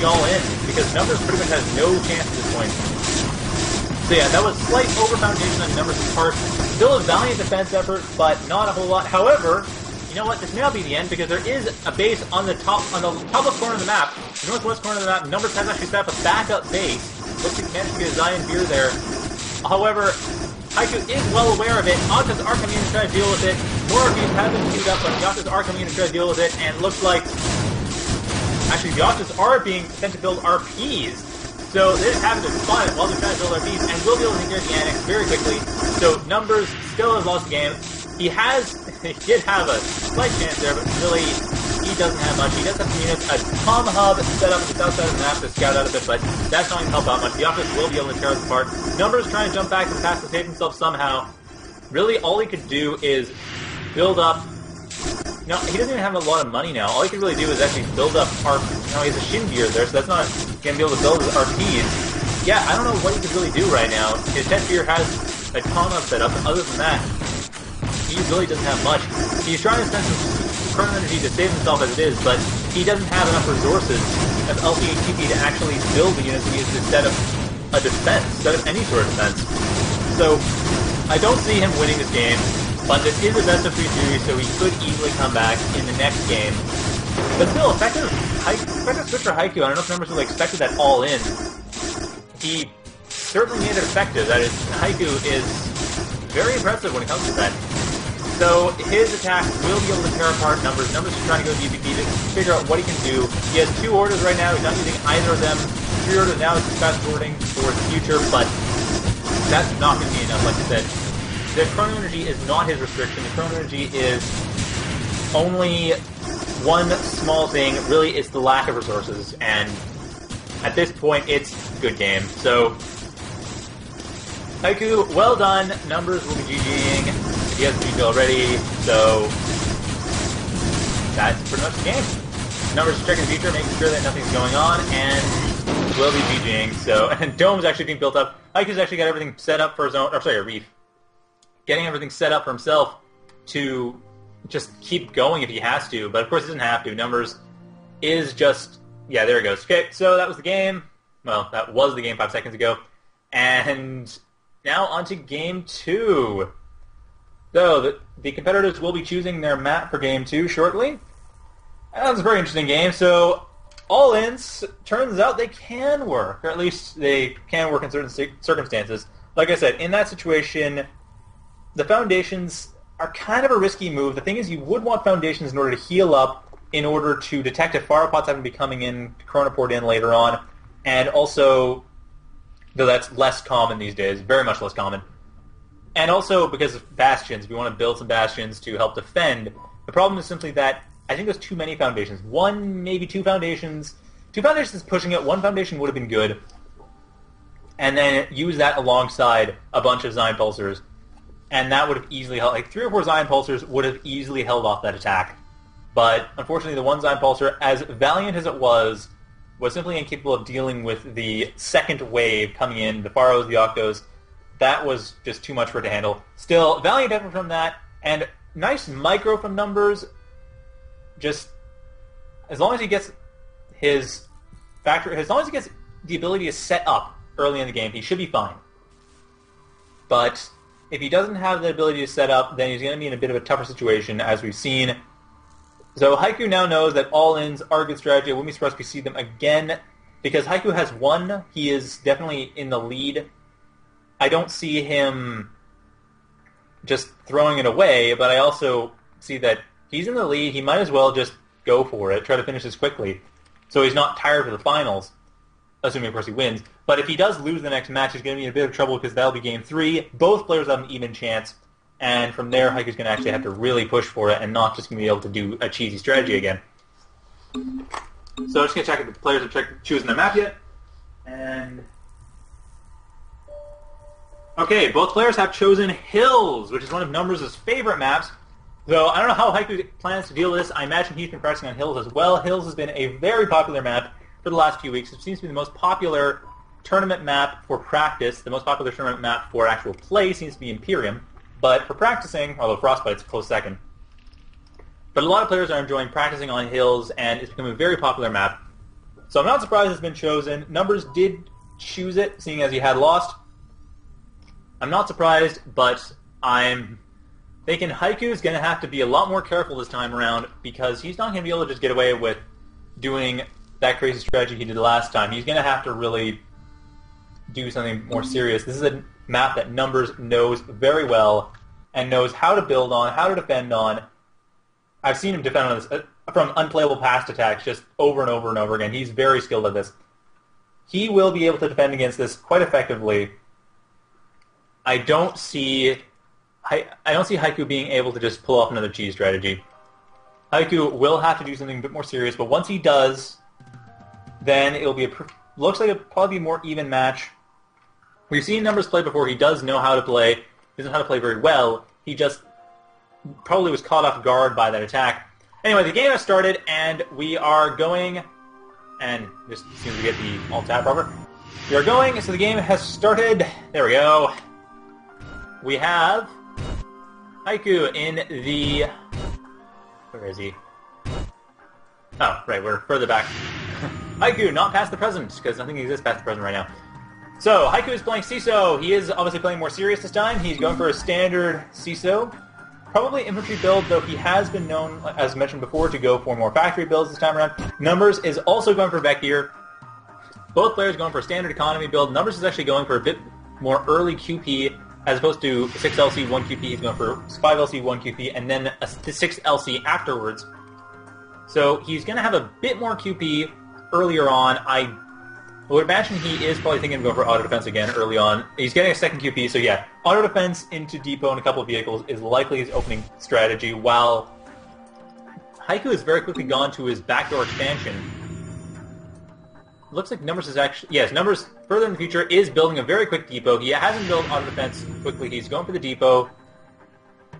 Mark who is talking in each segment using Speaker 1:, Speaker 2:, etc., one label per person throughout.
Speaker 1: the all-in, because Numbers pretty much has no chance at this point. So yeah, that was slight over-foundation on Numbers' part. Still a valiant defense effort, but not a whole lot. However, you know what? This may not be the end, because there is a base on the top left corner of the map, the northwest corner of the map. Numbers has actually set up a backup base. Looks like he managed to get a Zion Beer there. However, Haiku is well aware of it. Octas are coming in to try to deal with it. More RPs have been queued up, but the Octas are coming in to try to deal with it, and it looks like... Actually, the Octas are being sent to build RPs. So they just happen to spawn it while they're trying to build RPs, and will be able to take care of the annex very quickly. So Numbers still has lost the game. He did have a slight chance there, but really, he doesn't have much. He does have some units, a Tom Hub set up at the south side of the map to scout out a bit, but that's not going to help out much. The Octas will be able to tear us apart. Numbers trying to jump back to the past to save himself somehow. Really, all he could do is build up... No, he doesn't even have a lot of money now. All he can really do is actually build up he has a Shin Gear there, so that's not going to be able to build his RPs. Yeah, I don't know what he could really do right now. His Tet Gear has a Tom Hub set up, but other than that, he really doesn't have much. He's trying to spend some chrono energy to save himself as it is, but he doesn't have enough resources of LPHTP to actually build the units he needs to set up a defense, set up any sort of defense. So, I don't see him winning this game, but this is a best of 3 series, so he could easily come back in the next game. But still, effective switch for Haiku. I don't know if Numbers really expected that all in. He certainly made it effective. That is, Haiku is very impressive when it comes to that. So his attack will be able to tear apart Numbers. Numbers is trying to go DPP to figure out what he can do. He has 2 orders right now. He's not using either of them. 3 orders now. He's fast forwarding for the future, but that's not going to be enough. Like I said, the chrono energy is not his restriction. The chrono energy is only one small thing. Really, it's the lack of resources, and at this point, it's a good game. So, Haiku, well done. Numbers will be GGing. He has GG already, so that's pretty much the game. Numbers is checking the future, making sure that nothing's going on, and will be GGing. So, and Dome's actually being built up. Haiku's actually got everything set up for his own, Reef. Getting everything set up for himself to just keep going if he has to, but of course he doesn't have to. Numbers is just... Yeah, there it goes. Okay, so that was the game. Well, that was the game 5 seconds ago. And now on to Game 2. So, the competitors will be choosing their map for Game 2 shortly. That was a very interesting game. So, all-ins, turns out they can work. Or at least they can work in certain circumstances. Like I said, in that situation, the Foundations are kind of a risky move. The thing is, you would want Foundations in order to heal up, in order to detect if Firepots happen to be coming in, Chronoport in later on, and also, though that's less common these days, very much less common, and also because of Bastions, we want to build some Bastions to help defend. The problem is simply that I think there's too many Foundations. 1, maybe 2 Foundations. 2 Foundations is pushing it. 1 Foundation would have been good, and then use that alongside a bunch of Zion Pulsars, and that would have easily held, like 3 or 4 Zion Pulsars would have easily held off that attack. But unfortunately, the 1 Zion Pulsar, as valiant as it was simply incapable of dealing with the second wave coming in, the Pharos, the Octos. That was just too much for it to handle. Still, valiant effort from that, and nice micro from Numbers. Just as long as he gets his factor, as long as he gets the ability to set up early in the game, he should be fine. But if he doesn't have the ability to set up, then he's going to be in a bit of a tougher situation, as we've seen. So Haiku now knows that all-ins are a good strategy. I wouldn't be surprised if we see them again, because Haiku has 1. He is definitely in the lead. I don't see him just throwing it away, but I also see that he's in the lead. He might as well just go for it, try to finish this quickly, so he's not tired for the finals, assuming, of course, he wins. But if he does lose the next match, he's going to be in a bit of trouble, because that'll be Game 3. Both players have an even chance. And from there, Haiku's going to actually have to really push for it and not just going to be able to do a cheesy strategy again. So I'm just going to check if the players have chosen their map yet. And okay, both players have chosen Hills, which is one of Numbers' favorite maps. Though I don't know how Haiku plans to deal with this. I imagine he's been practicing on Hills as well. Hills has been a very popular map for the last few weeks. It seems to be the most popular tournament map for practice. The most popular tournament map for actual play seems to be Imperium. But for practicing, although Frostbite's a close second, but a lot of players are enjoying practicing on Hills, and it's becoming a very popular map. So I'm not surprised it's been chosen. Numbers did choose it, seeing as he had lost. I'm not surprised, but I'm thinking Haiku is going to have to be a lot more careful this time around because he's not going to be able to just get away with doing that crazy strategy he did last time. He's going to have to really do something more serious. This is a map that Numbers knows very well and knows how to build on, how to defend on. I've seen him defend on this from unplayable past attacks just over and over and over again. He's very skilled at this. He will be able to defend against this quite effectively. I don't see Haiku being able to just pull off another cheese strategy. Haiku will have to do something a bit more serious, but once he does, then it'll be looks like it'll probably be a more even match. We've seen Numbers play before. He does know how to play. He doesn't know how to play very well. He just probably was caught off guard by that attack. Anyway, the game has started, and we are going, and just as soon as we get the alt-tab proper, we are going, so the game has started. There we go. We have Haiku in the... Where is he? Oh, right, we're further back. Haiku, not past the present, because nothing exists past the present right now. So, Haiku is playing CISO. He is obviously playing more serious this time. He's going for a standard CISO. Probably infantry build, though he has been known, as mentioned before, to go for more factory builds this time around. Numbers is also going for Vecgir. Both players going for a standard economy build. Numbers is actually going for a bit more early QP, as opposed to 6LC, 1QP. He's going for 5LC, 1QP, and then a 6LC afterwards. So he's going to have a bit more QP earlier on. I would imagine he is probably thinking of going for auto defense again early on. He's getting a second QP, so yeah, auto defense into depot and a couple of vehicles is likely his opening strategy, while Haiku has very quickly gone to his backdoor expansion. Looks like Numbers is actually... Yes, Numbers, further in the future, is building a very quick depot. He hasn't built auto defense quickly. He's going for the depot,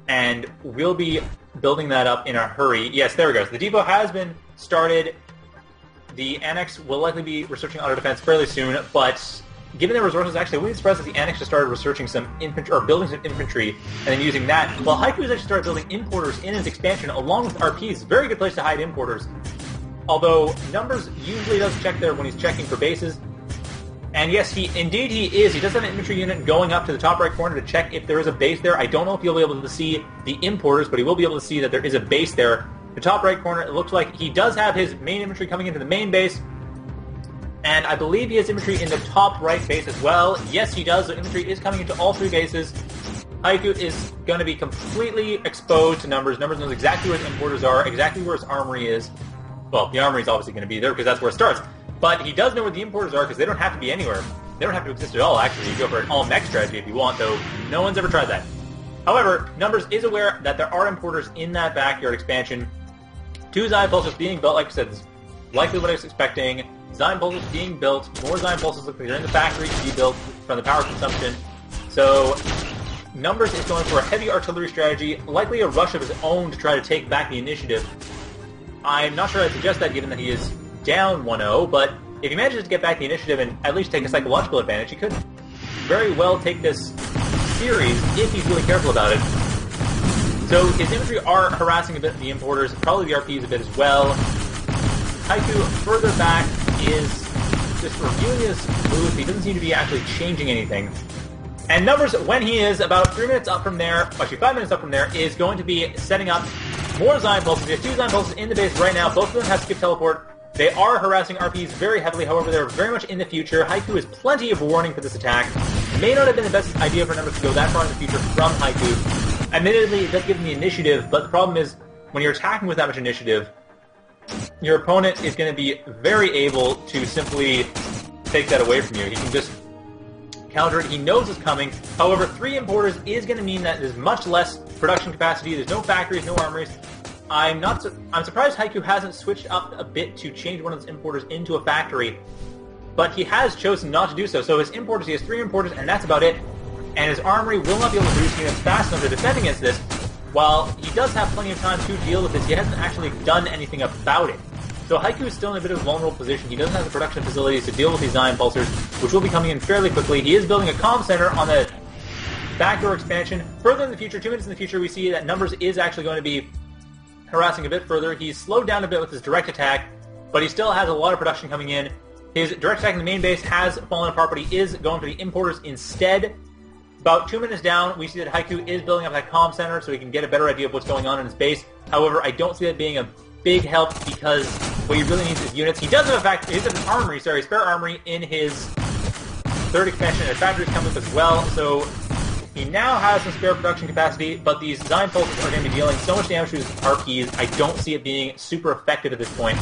Speaker 1: and we'll be building that up in a hurry. Yes, there we go. So the depot has been started. The Annex will likely be researching auto defense fairly soon, but given their resources, actually, I wouldn't be surprised if the Annex just started researching some infantry, or building some infantry, and then using that. Well, Haiku has actually started building importers in his expansion, along with RPs. Very good place to hide importers. Although, Numbers usually does check there when he's checking for bases. And yes, he is. He does have an infantry unit going up to the top right corner to check if there is a base there. I don't know if he'll be able to see the importers, but he will be able to see that there is a base there. The top right corner, it looks like he does have his main infantry coming into the main base. And I believe he has infantry in the top right base as well. Yes, he does. So infantry is coming into all three bases. Haiku is going to be completely exposed to Numbers. Numbers knows exactly where his importers are, exactly where his armory is. Well, the armory is obviously going to be there because that's where it starts. But he does know where the importers are because they don't have to be anywhere. They don't have to exist at all, actually. You go for an all-mech strategy if you want, though no one's ever tried that. However, Numbers is aware that there are importers in that backyard expansion. 2 Zion Pulsers being built, like I said, is likely what I was expecting. Zion Pulsers being built. More Zion Pulsers look like they're in the factory to be built from the power consumption. So, Numbers is going for a heavy artillery strategy, likely a rush of his own to try to take back the initiative. I'm not sure I'd suggest that given that he is down 1-0, but if he manages to get back the initiative and at least take a psychological advantage, he could very well take this series if he's really careful about it. So his infantry are harassing a bit the importers, probably the RPs a bit as well. Haiku further back is just reviewing his moves. He doesn't seem to be actually changing anything. And Numbers, when he is about 3 minutes up from there, actually 5 minutes up from there, is going to be setting up more Zion Pulses. He has 2 Zion Pulses in the base right now. Both of them have skip teleport. They are harassing RPs very heavily, however, they're very much in the future. Haiku has plenty of warning for this attack. May not have been the best idea for Numbers to go that far in the future from Haiku. Admittedly, it does give him the initiative, but the problem is, when you're attacking with that much initiative, your opponent is going to be very able to simply take that away from you. He can just counter it. He knows it's coming. However, 3 importers is going to mean that there's much less production capacity. There's no factories, no armories. I'm surprised Haiku hasn't switched up a bit to change one of his importers into a factory, but he has chosen not to do so. So his importers, he has 3 importers, and that's about it. And his armory will not be able to produce units fast enough to defend against this. While he does have plenty of time to deal with this, he hasn't actually done anything about it. So Haiku is still in a bit of a vulnerable position. He doesn't have the production facilities to deal with these Zion Pulsers, which will be coming in fairly quickly. He is building a comm center on the backdoor expansion. Further in the future, 2 minutes in the future, we see that Numbers is actually going to be harassing a bit further. He's slowed down a bit with his direct attack. but he still has a lot of production coming in. His direct attack in the main base has fallen apart, but he is going for the importers instead. About 2 minutes down, we see that Haiku is building up that comm center so he can get a better idea of what's going on in his base. However, I don't see that being a big help because what he really needs is units. He does have an armory, spare armory in his third expansion, and factories come up as well. So he now has some spare production capacity, but these Zion pulses are going to be dealing so much damage to his power keys. I don't see it being super effective at this point.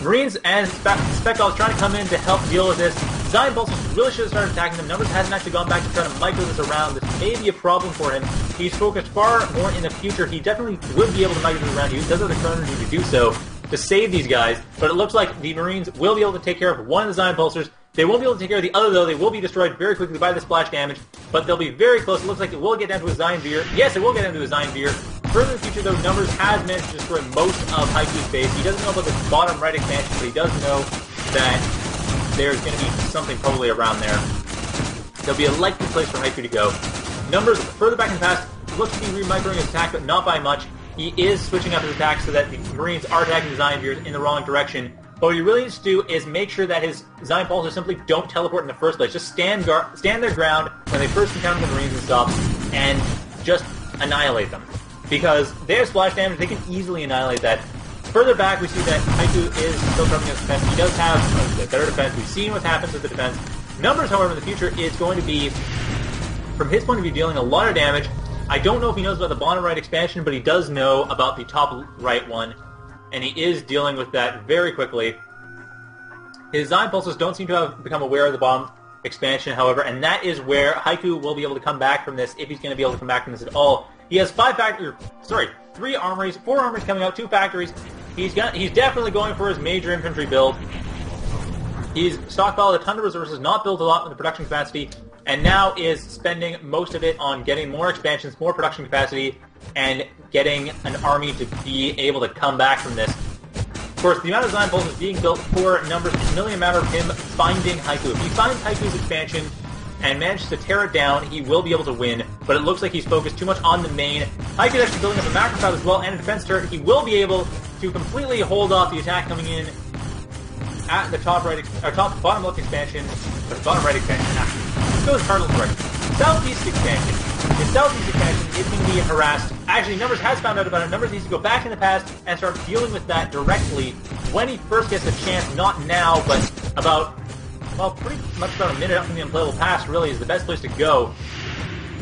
Speaker 1: Marines and Spectals trying to come in to help deal with this. Zion Pulses really should have started attacking them. Numbers hasn't actually gone back to try to micro this around. This may be a problem for him. He's focused far more in the future. He definitely would be able to micro this around. He does have the current energy to do so to save these guys, but it looks like the Marines will be able to take care of one of the Zion Pulsers. They won't be able to take care of the other, though. They will be destroyed very quickly by the splash damage, but they'll be very close. It looks like it will get down to a Zion Veer. Yes, it will get down to a Zion Veer. Further in the future, though, Numbers has managed to destroy most of Haiku's base. He doesn't know about the bottom right expansion, but he does know that there's going to be something probably around there. There'll be a likely place for Haiku to go. Numbers further back in the past looks to be re-microing his attack, but not by much. He is switching up his attack so that the Marines are attacking the Zion Veers in the wrong direction. But what he really needs to do is make sure that his Zion Pulsers simply don't teleport in the first place. Just stand their ground when they first encounter the Marines and stuff, and just annihilate them. Because they have splash damage, they can easily annihilate that. Further back, we see that Haiku is still coming against defense. He does have a better defense. We've seen what happens with the defense. Numbers, however, in the future is going to be, from his point of view, dealing a lot of damage. I don't know if he knows about the bottom right expansion, but he does know about the top right one, and he is dealing with that very quickly. His Zion Pulses don't seem to have become aware of the bottom expansion, however, and that is where Haiku will be able to come back from this, if he's going to be able to come back from this at all. He has 3 armories, 4 armories coming out, 2 factories. He's definitely going for his major infantry build. He's stockpiled a ton of resources, not built a lot with the production capacity, and now is spending most of it on getting more expansions, more production capacity, and getting an army to be able to come back from this. Of course, the amount of Zion Pulses being built for Numbers is merely a matter of him finding Haiku. If he finds Haiku's expansion and manages to tear it down, he will be able to win, but it looks like he's focused too much on the main. Haiku is actually building up a macro pad as well and a defense turret. He will be able to completely hold off the attack coming in at the bottom left expansion, or the bottom right expansion. Let's go with cardinal direction. Southeast expansion. The southeast expansion is going to be harassed. Actually, Numbers has found out about it. Numbers needs to go back in the past and start dealing with that directly when he first gets a chance, not now, but pretty much about a minute up from the unplayable pass really is the best place to go.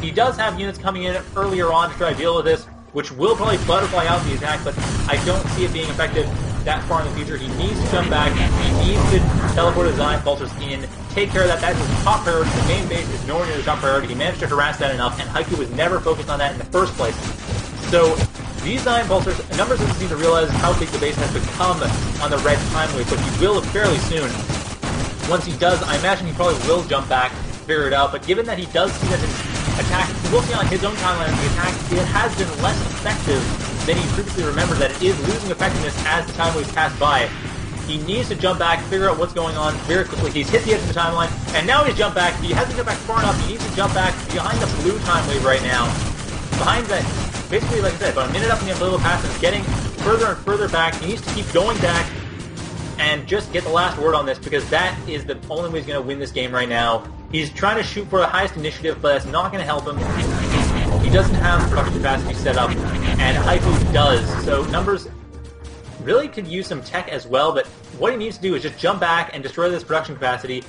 Speaker 1: He does have units coming in earlier on to try to deal with this, which will probably butterfly out the attack, but I don't see it being effective that far in the future. He needs to jump back, he needs to teleport his Zion Pulsers in, take care of that. That's his top priority. The main base is nowhere near the top priority. He managed to harass that enough, and Haiku was never focused on that in the first place. So, these Zion Pulsers, Numbers doesn't seem to realize how big the base has become on the red time wave, but he will fairly soon. Once he does, I imagine he probably will jump back, figure it out, but given that he does see that his attack, we'll see on his own timeline, the attack, it has been less effective than he previously remembered, that it is losing effectiveness as the time waves pass by. He needs to jump back, figure out what's going on very quickly. He's hit the edge of the timeline, and now he's jumped back. He hasn't jumped back far enough. He needs to jump back behind the blue time wave right now. Behind that, basically, like I said, about a minute up in the unplayable pass, and getting further and further back. He needs to keep going back and just get the last word on this, because that is the only way he's going to win this game right now. He's trying to shoot for the highest initiative, but that's not going to help him. He doesn't have production capacity set up, and Haiku does. So Numbers really could use some tech as well, but what he needs to do is just jump back and destroy this production capacity,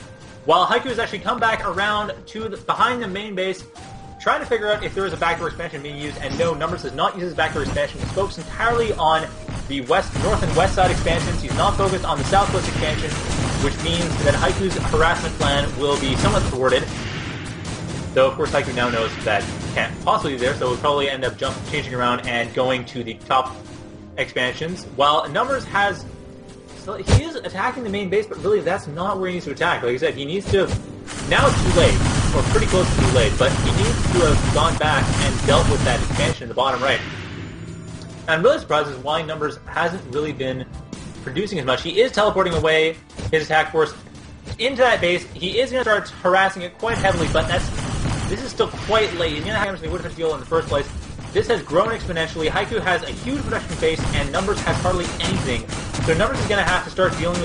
Speaker 1: while Haiku has actually come back around to behind the main base, trying to figure out if there is a backdoor expansion being used, and no, Numbers does not use his backdoor expansion. He's focused entirely on the north and west side expansions. He's not focused on the southwest expansion, which means that Haiku's harassment plan will be somewhat thwarted. Though, of course, Haiku now knows that he can't possibly be there, so he'll probably end up changing around and going to the top expansions. While Numbers has... So he is attacking the main base, but really that's not where he needs to attack. Like I said, he needs to... Now it's too late, or pretty close to too late, but he needs to have gone back and dealt with that expansion in the bottom right. And I'm really surprised as why Numbers hasn't really been producing as much. He is teleporting away his attack force into that base. He is going to start harassing it quite heavily, but this is still quite late. He's going to have him to the wood defense deal in the first place. this has grown exponentially. Haiku has a huge production base, and Numbers has hardly anything. So Numbers is going to have to start dealing with